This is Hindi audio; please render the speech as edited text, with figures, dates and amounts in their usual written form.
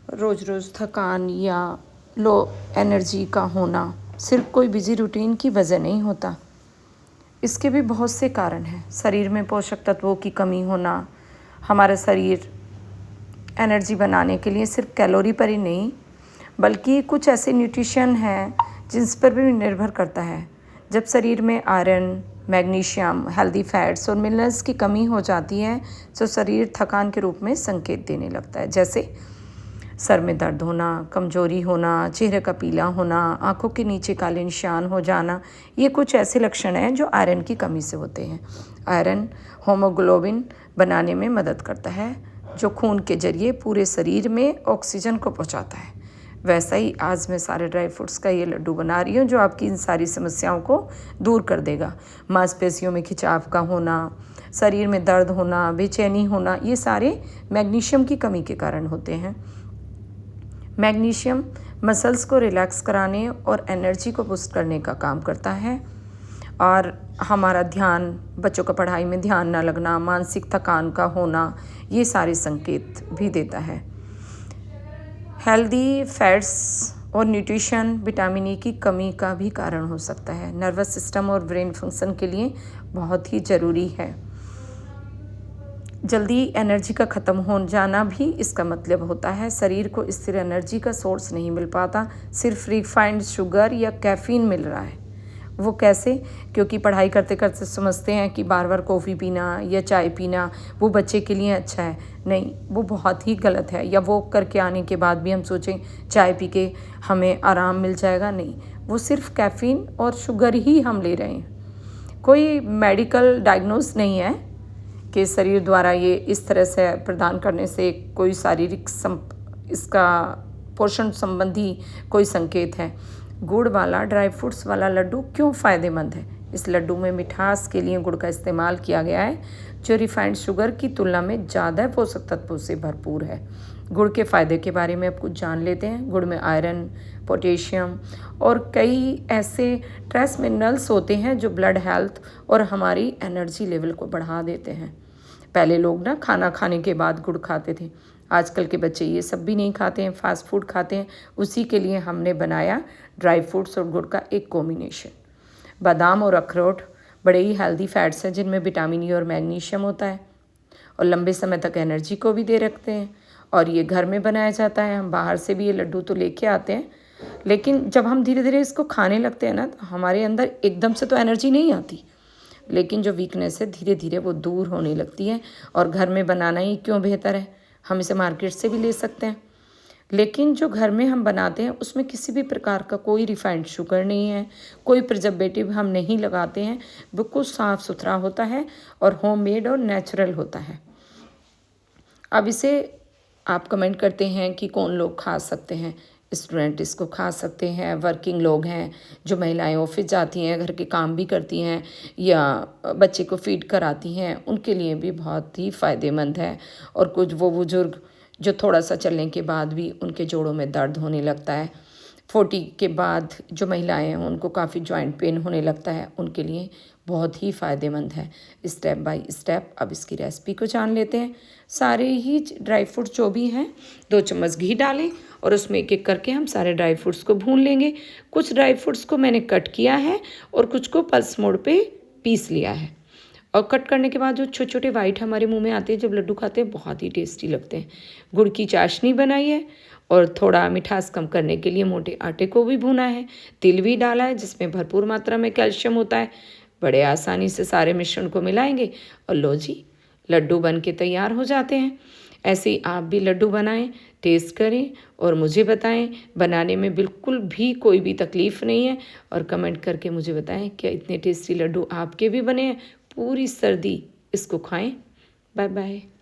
रोज़ रोज़ थकान या लो एनर्जी का होना सिर्फ कोई बिजी रूटीन की वजह नहीं होता। इसके भी बहुत से कारण हैं। शरीर में पोषक तत्वों की कमी होना, हमारा शरीर एनर्जी बनाने के लिए सिर्फ कैलोरी पर ही नहीं बल्कि कुछ ऐसे न्यूट्रिशन हैं जिस पर भी निर्भर करता है। जब शरीर में आयरन, मैग्नीशियम, हेल्दी फैट्स और मिनरल्स की कमी हो जाती है तो शरीर थकान के रूप में संकेत देने लगता है, जैसे सर में दर्द होना, कमजोरी होना, चेहरे का पीला होना, आंखों के नीचे काले निशान हो जाना। ये कुछ ऐसे लक्षण हैं जो आयरन की कमी से होते हैं। आयरन हीमोग्लोबिन बनाने में मदद करता है जो खून के जरिए पूरे शरीर में ऑक्सीजन को पहुंचाता है। वैसा ही आज मैं सारे ड्राई फ्रूट्स का ये लड्डू बना रही हूँ जो आपकी इन सारी समस्याओं को दूर कर देगा। मांसपेशियों में खिंचाव का होना, शरीर में दर्द होना, बेचैनी होना, ये सारे मैग्नीशियम की कमी के कारण होते हैं। मैग्नीशियम मसल्स को रिलैक्स कराने और एनर्जी को बूस्ट करने का काम करता है और हमारा ध्यान, बच्चों का पढ़ाई में ध्यान ना लगना, मानसिक थकान का होना, ये सारे संकेत भी देता है। हेल्दी फैट्स और न्यूट्रिशन विटामिन ई की कमी का भी कारण हो सकता है। नर्वस सिस्टम और ब्रेन फंक्शन के लिए बहुत ही ज़रूरी है। जल्दी एनर्जी का ख़त्म हो जाना भी इसका मतलब होता है। शरीर को स्थिर एनर्जी का सोर्स नहीं मिल पाता, सिर्फ रिफाइंड शुगर या कैफ़ीन मिल रहा है। वो कैसे? क्योंकि पढ़ाई करते करते समझते हैं कि बार बार कॉफ़ी पीना या चाय पीना वो बच्चे के लिए अच्छा है। नहीं, वो बहुत ही गलत है। या वो करके आने के बाद भी हम सोचें चाय पी के हमें आराम मिल जाएगा। नहीं, वो सिर्फ कैफ़ीन और शुगर ही हम ले रहे हैं। कोई मेडिकल डायग्नोस नहीं है कि शरीर द्वारा ये इस तरह से प्रदान करने से कोई शारीरिक इसका पोषण संबंधी कोई संकेत है। गुड़ वाला ड्राई फ्रूट्स वाला लड्डू क्यों फ़ायदेमंद है? इस लड्डू में मिठास के लिए गुड़ का इस्तेमाल किया गया है जो रिफाइंड शुगर की तुलना में ज़्यादा पोषक तत्वों से भरपूर है। गुड़ के फ़ायदे के बारे में अब कुछ जान लेते हैं। गुड़ में आयरन, पोटेशियम और कई ऐसे ट्रेस मिनरल्स होते हैं जो ब्लड हेल्थ और हमारी एनर्जी लेवल को बढ़ा देते हैं। पहले लोग ना खाना खाने के बाद गुड़ खाते थे। आजकल के बच्चे ये सब भी नहीं खाते हैं, फास्ट फूड खाते हैं। उसी के लिए हमने बनाया ड्राई फ्रूट्स और गुड़ का एक कॉम्बिनेशन। बादाम और अखरोट बड़े ही हेल्दी फैट्स हैं जिनमें विटामिन ई और मैग्नीशियम होता है और लंबे समय तक एनर्जी को भी दे रखते हैं। और ये घर में बनाया जाता है। हम बाहर से भी ये लड्डू तो लेके आते हैं, लेकिन जब हम धीरे धीरे इसको खाने लगते हैं ना तो हमारे अंदर एकदम से तो एनर्जी नहीं आती, लेकिन जो वीकनेस है धीरे धीरे वो दूर होने लगती है। और घर में बनाना ही क्यों बेहतर है? हम इसे मार्केट से भी ले सकते हैं, लेकिन जो घर में हम बनाते हैं उसमें किसी भी प्रकार का कोई रिफाइंड शुगर नहीं है, कोई प्रिजर्वेटिव हम नहीं लगाते हैं। बिल्कुल साफ़ सुथरा होता है और होममेड और नेचुरल होता है। अब इसे आप कमेंट करते हैं कि कौन लोग खा सकते हैं। स्टूडेंट इसको खा सकते हैं, वर्किंग लोग हैं, जो महिलाएं ऑफिस जाती हैं, घर के काम भी करती हैं या बच्चे को फीड कराती हैं, उनके लिए भी बहुत ही फ़ायदेमंद है। और कुछ वो बुजुर्ग जो थोड़ा सा चलने के बाद भी उनके जोड़ों में दर्द होने लगता है, 40 के बाद जो महिलाएं हैं उनको काफ़ी जॉइंट पेन होने लगता है, उनके लिए बहुत ही फ़ायदेमंद है। स्टेप बाय स्टेप अब इसकी रेसिपी को जान लेते हैं। सारे ही ड्राई फ्रूट्स जो भी हैं 2 चम्मच घी डालें और उसमें एक एक करके हम सारे ड्राई फ्रूट्स को भून लेंगे। कुछ ड्राई फ्रूट्स को मैंने कट किया है और कुछ को पल्स मोड पे पीस लिया है। और कट करने के बाद जो छोटे छोटे वाइट हमारे मुंह में आते हैं जब लड्डू खाते हैं, बहुत ही टेस्टी लगते हैं। गुड़ की चाशनी बनाई है और थोड़ा मिठास कम करने के लिए मोटे आटे को भी भुना है। तिल भी डाला है जिसमें भरपूर मात्रा में कैल्शियम होता है। बड़े आसानी से सारे मिश्रण को मिलाएंगे और लो जी, लड्डू बन के तैयार हो जाते हैं। ऐसे ही आप भी लड्डू बनाएं, टेस्ट करें और मुझे बताएं। बनाने में बिल्कुल भी कोई भी तकलीफ़ नहीं है और कमेंट करके मुझे बताएं क्या इतने टेस्टी लड्डू आपके भी बने हैं। पूरी सर्दी इसको खाएं। Bye bye.